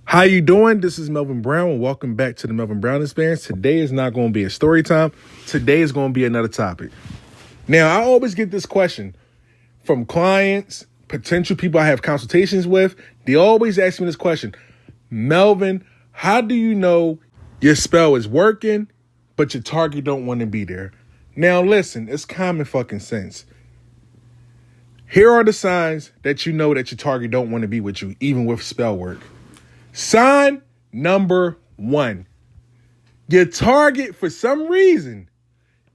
How you doing? This is Melvin Brown, and welcome back to the Melvin Brown Experience. Today is not going to be a story time. Today is going to be another topic. Now, I always get this question from clients, potential people I have consultations with. They always ask me this question: Melvin, how do you know your spell is working, but your target don't want to be there? Now, listen, it's common fucking sense. Here are the signs that you know that your target don't want to be with you, even with spell work. Sign number 1. Your target, for some reason,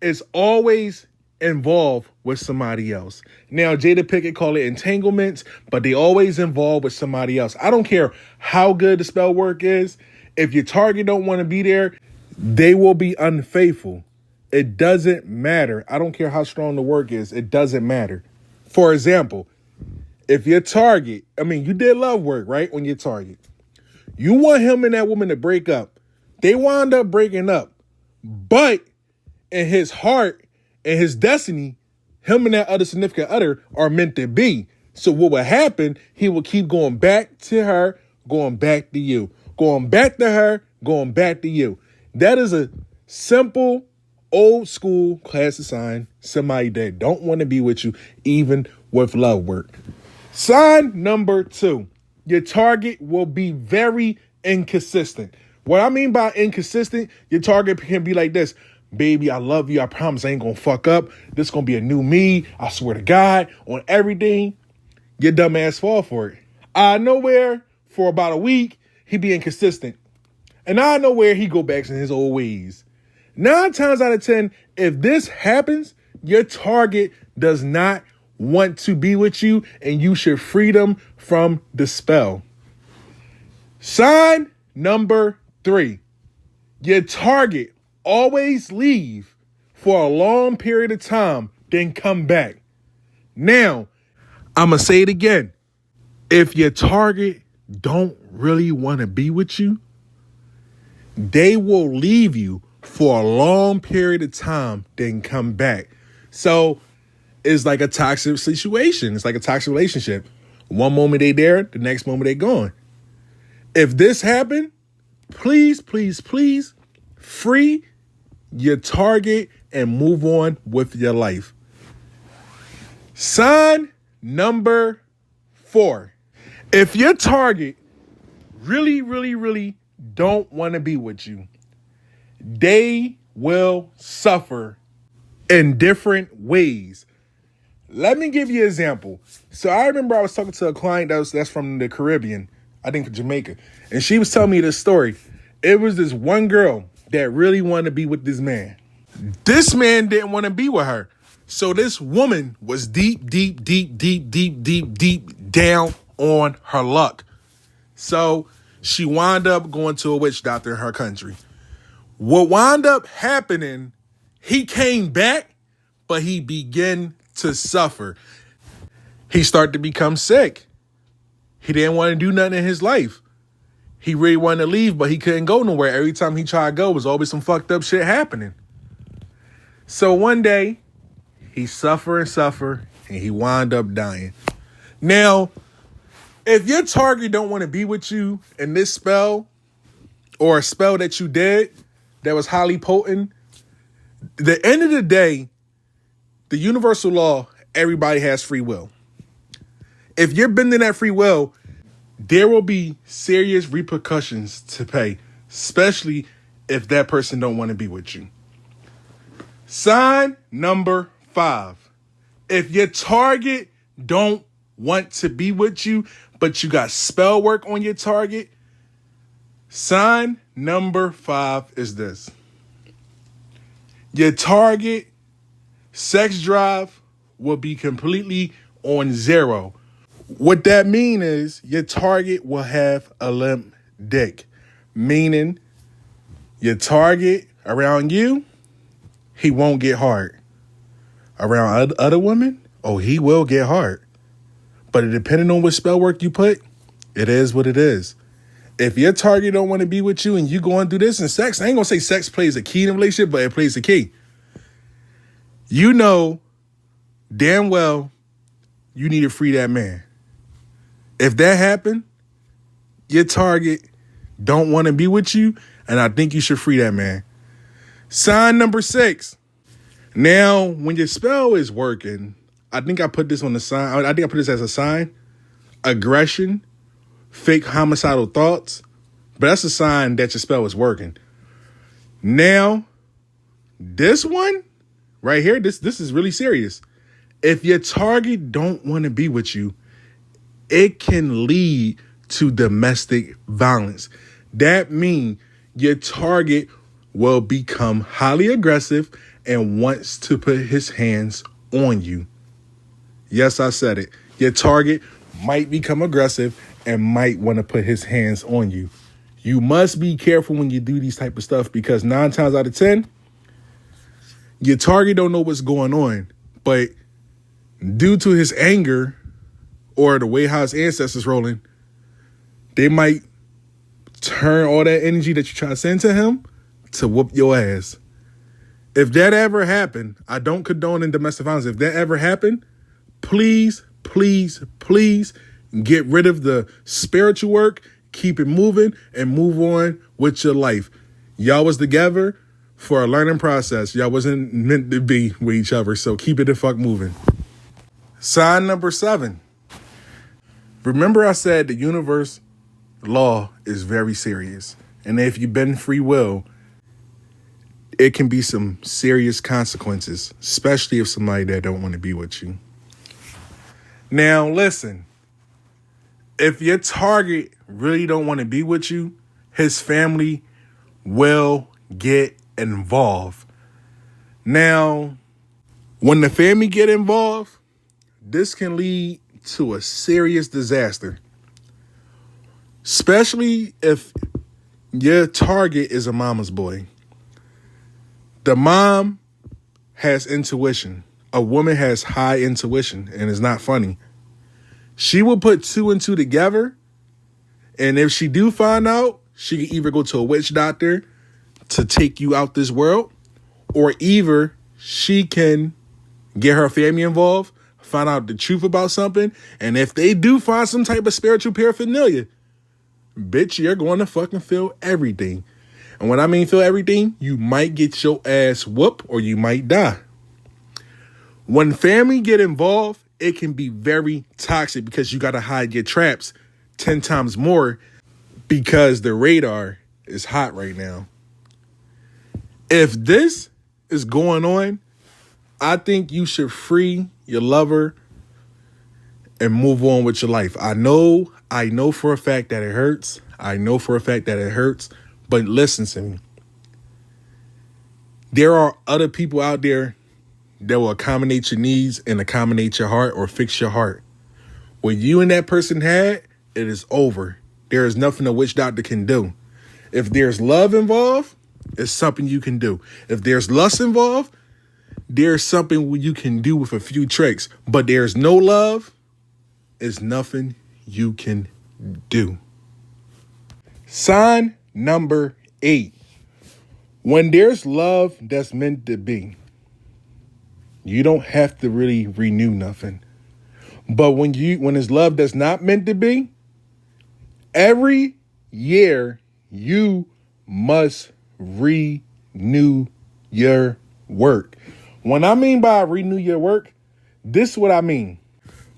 is always involved with somebody else. Now, Jada Pickett call it entanglements, but they always involved with somebody else. I don't care how good the spell work is. If your target don't want to be there, they will be unfaithful. It doesn't matter. I don't care how strong the work is. It doesn't matter. For example, if your target, you did love work, right, on your target. You want him and that woman to break up. They wound up breaking up. But in his heart and his destiny, him and that other significant other are meant to be. So what will happen, he will keep going back to her, going back to you. Going back to her, going back to you. That is a simple, old school classic sign. Somebody that don't want to be with you, even with love work. Sign number 2. Your target will be very inconsistent. What I mean by inconsistent, your target can be like this: baby, I love you. I promise I ain't going to fuck up. This going to be a new me. I swear to God, on everything. Your dumb ass fall for it. Out of nowhere, for about a week, he be inconsistent. And out of nowhere, he go back to his old ways. 9 times out of 10, if this happens, your target does not want to be with you, and you should free them from the spell. Sign number 3. Your target always leave for a long period of time, then come back. Now, I'm going to say it again. If your target don't really want to be with you, they will leave you for a long period of time, then come back. So it's like a toxic situation. It's like a toxic relationship. One moment they there, the next moment they gone. If this happened, please, please, please free your target and move on with your life. Sign number 4. If your target really, really, really don't want to be with you, they will suffer in different ways. Let me give you an example. So I remember I was talking to a client that's from the Caribbean, I think Jamaica, and she was telling me this story. It was this one girl that really wanted to be with this man. This man didn't want to be with her. So this woman was deep down on her luck. So she wound up going to a witch doctor in her country. What wound up happening, he came back, but he began to suffer. He started to become sick. He didn't want to do nothing in his life. He really wanted to leave, but he couldn't go nowhere. Every time he tried to go, was always some fucked up shit happening. So one day, he suffered, and he wound up dying. Now, if your target don't want to be with you in this spell, or a spell that you did that was highly potent, at the end of the day, the universal law, everybody has free will. If you're bending that free will, there will be serious repercussions to pay, especially if that person don't want to be with you. Sign number 5. If your target don't want to be with you, but you got spell work on your target, sign number 5 is this: your target sex drive will be completely on 0. What that means is your target will have a limp dick, meaning your target around you, he won't get hard. Around other women, he will get hard. But depending on what spell work you put, it is what it is. If your target don't want to be with you and you going through this, and sex, I ain't going to say sex plays a key in a relationship, but it plays a key. You know damn well you need to free that man. If that happened, your target don't want to be with you, and I think you should free that man. Sign number 6. Now, when your spell is working, I think I put this on the sign. I think I put this as a sign. Aggression, fake homicidal thoughts. But that's a sign that your spell is working. Now, this one right here, this is really serious. If your target don't want to be with you, it can lead to domestic violence. That means your target will become highly aggressive and wants to put his hands on you. Yes, I said it. Your target might become aggressive and might want to put his hands on you. You must be careful when you do these type of stuff, because 9 times out of 10, your target don't know what's going on, but due to his anger or the way how his ancestors rolling, they might turn all that energy that you try to send to him to whoop your ass. If that ever happened, I don't condone in domestic violence. If that ever happened, please, please, please get rid of the spiritual work, keep it moving, and move on with your life. Y'all was together for a learning process. Y'all wasn't meant to be with each other, so keep it the fuck moving. Sign number 7. Remember I said the universe law is very serious. And if you bend free will, it can be some serious consequences, especially if somebody that don't want to be with you. Now, listen, if your target really don't want to be with you, his family will get involved. Now, when the family get involved, this can lead to a serious disaster, especially if your target is a mama's boy. The mom has intuition. A woman has high intuition, and it's not funny. She will put 2 and 2 together, and if she do find out, she can either go to a witch doctor to take you out this world, or either she can get her family involved, find out the truth about something, and if they do find some type of spiritual paraphernalia, bitch, you're going to fucking feel everything. And when I mean feel everything, you might get your ass whooped or you might die. When family get involved, it can be very toxic because you got to hide your traps 10 times more because the radar is hot right now. If this is going on, I think you should free your lover and move on with your life. I know for a fact that it hurts. But listen to me. There are other people out there that will accommodate your needs and accommodate your heart or fix your heart. What you and that person had, it is over. There is nothing a witch doctor can do. If there's love involved, it's something you can do. If there's lust involved, there's something you can do with a few tricks. But there's no love, it's nothing you can do. Sign number 8. When there's love that's meant to be, you don't have to really renew nothing. But when it's love that's not meant to be, every year you must renew your work. When I mean by renew your work, this is what I mean.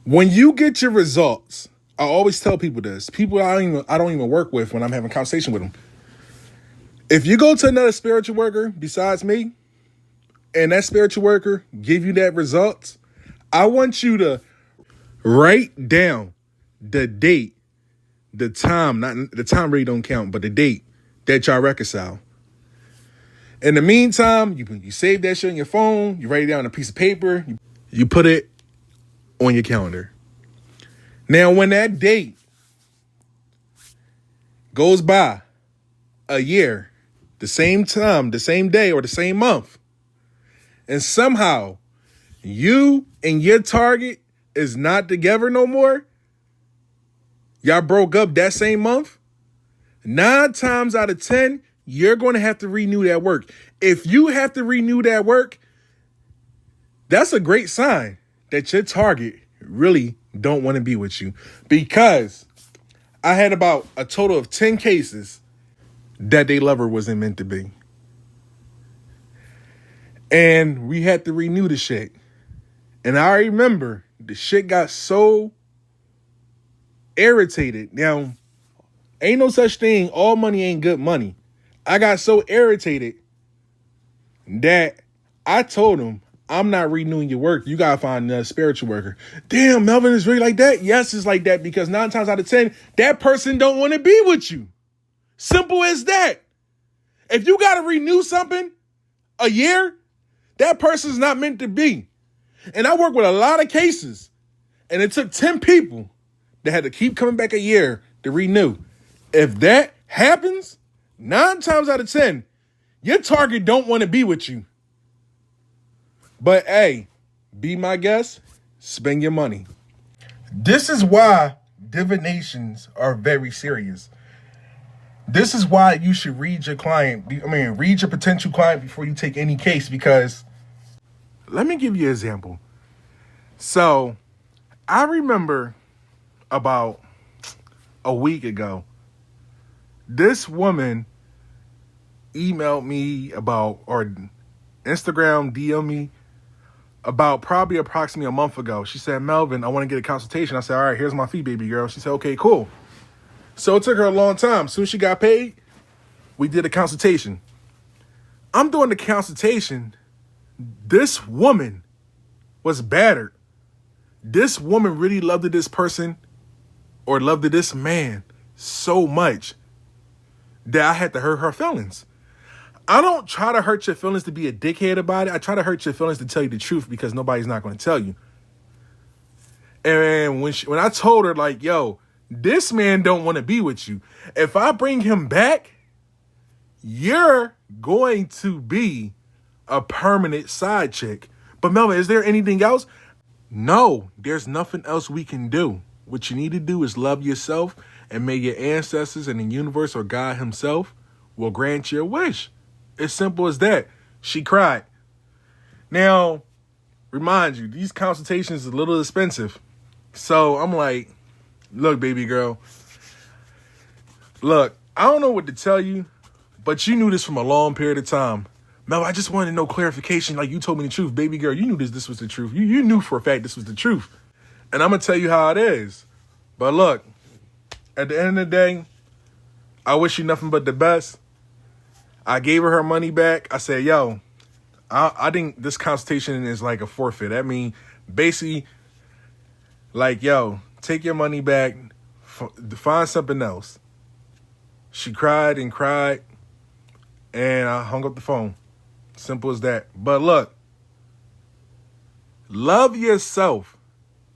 When you get your results, I always tell people this. People I don't even work with when I'm having a conversation with them. If you go to another spiritual worker besides me, and that spiritual worker give you that results, I want you to write down the date, the time, not the time really don't count, but the date that y'all reconcile. In the meantime, you save that shit on your phone, you write it down on a piece of paper, you put it on your calendar. Now, when that date goes by a year, the same time, the same day, or the same month, and somehow you and your target is not together no more, y'all broke up that same month, 9 times out of 10, you're going to have to renew that work. If you have to renew that work, that's a great sign that your target really don't want to be with you. Because I had about a total of 10 cases that they lover wasn't meant to be. And we had to renew the shit. And I remember the shit got so irritated. Now, ain't no such thing. All money ain't good money. I got so irritated that I told him, I'm not renewing your work. You got to find a spiritual worker. Damn, Melvin, is really like that? Yes, it's like that because 9 times out of 10, that person don't want to be with you. Simple as that. If you got to renew something a year, that person's not meant to be. And I work with a lot of cases, and it took 10 people that had to keep coming back a year to renew. If that happens, 9 times out of 10, your target don't want to be with you. But hey, be my guest, spend your money. This is why divinations are very serious. This is why you should read your read your potential client before you take any case, because let me give you an example. So I remember about a week ago, this woman emailed me about, or Instagram DM me about probably approximately a month ago. She said, Melvin, I want to get a consultation. I said, all right, here's my fee, baby girl. She said, okay, cool. So it took her a long time. Soon as she got paid, we did a consultation. I'm doing the consultation. This woman was battered. This woman really loved this person or loved this man so much that I had to hurt her feelings. I don't try to hurt your feelings to be a dickhead about it. I try to hurt your feelings to tell you the truth because nobody's not going to tell you. And when I told her, like, yo, this man don't want to be with you. If I bring him back, you're going to be a permanent side chick. But Melvin, is there anything else? No, there's nothing else we can do. What you need to do is love yourself, and may your ancestors and the universe or God himself will grant your wish. As simple as that. She cried. Now, remind you, these consultations are a little expensive. So I'm like, look, baby girl, look, I don't know what to tell you, but you knew this from a long period of time. Mel, I just wanted to know clarification. Like, you told me the truth. Baby girl, you knew this was the truth. You knew for a fact this was the truth. And I'm going to tell you how it is. But look, at the end of the day, I wish you nothing but the best. I gave her money back. I said, yo, I think this consultation is like a forfeit. I mean, basically, like, yo, take your money back, find something else. She cried and cried, and I hung up the phone. Simple as that. But look, love yourself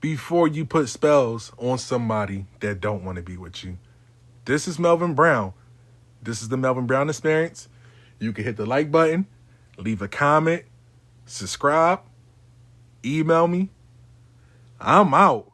before you put spells on somebody that don't want to be with you. This is Melvin Brown. This is the Melvin Brown Experience. You can hit the like button, leave a comment, subscribe, email me. I'm out.